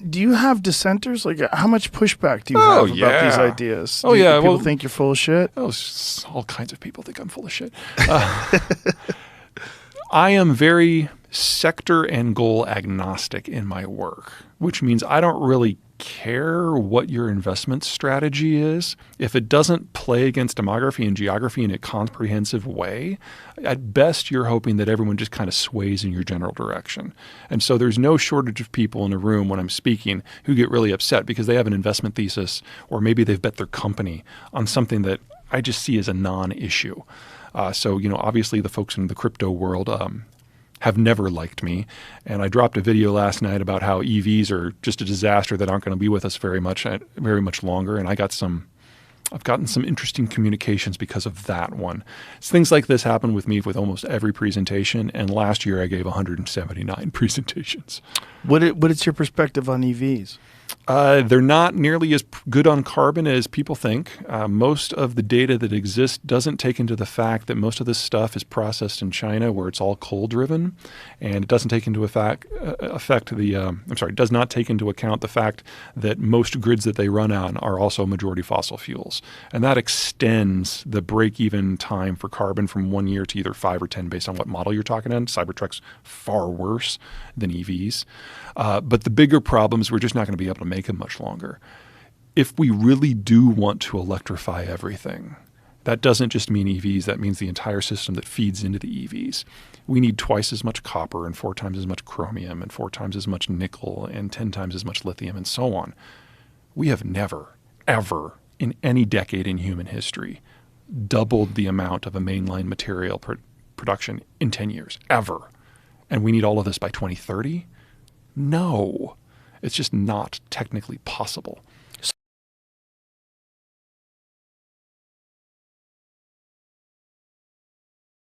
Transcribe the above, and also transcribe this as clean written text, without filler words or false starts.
Do you have dissenters? Like, how much pushback do you Oh, have about these yeah. ideas? Oh, Do yeah, people well- think you're full of shit? Oh, all kinds of people think I'm full of shit. I am very sector and goal agnostic in my work, which means I don't really care what your investment strategy is. If it doesn't play against demography and geography in a comprehensive way, at best you're hoping that everyone just kind of sways in your general direction. And so there's no shortage of people in a room when I'm speaking who get really upset because they have an investment thesis, or maybe they've bet their company on something that I just see as a non-issue. So, obviously the folks in the crypto world have never liked me. And I dropped a video last night about how EVs are just a disaster that aren't going to be with us very much longer. And I've gotten some interesting communications because of that one. Things like this happen with me with almost every presentation. And last year I gave 179 presentations. What is your perspective on EVs? They're not nearly as good on carbon as people think. Most of the data that exists doesn't take into the fact that most of this stuff is processed in China, where it's all coal-driven, and it doesn't take into does not take into account the fact that most grids that they run on are also majority fossil fuels, and that extends the break-even time for carbon from 1 year to either 5 or 10, based on what model you're talking on. Cybertruck's far worse than EVs, but the bigger problem is we're just not going to be able to make them much longer. If we really do want to electrify everything, that doesn't just mean EVs, that means the entire system that feeds into the EVs. We need twice as much copper and 4 times as much chromium and 4 times as much nickel and 10 times as much lithium and so on. We have never, ever in any decade in human history doubled the amount of a mainline material production in 10 years, ever. And we need all of this by 2030? No. It's just not technically possible.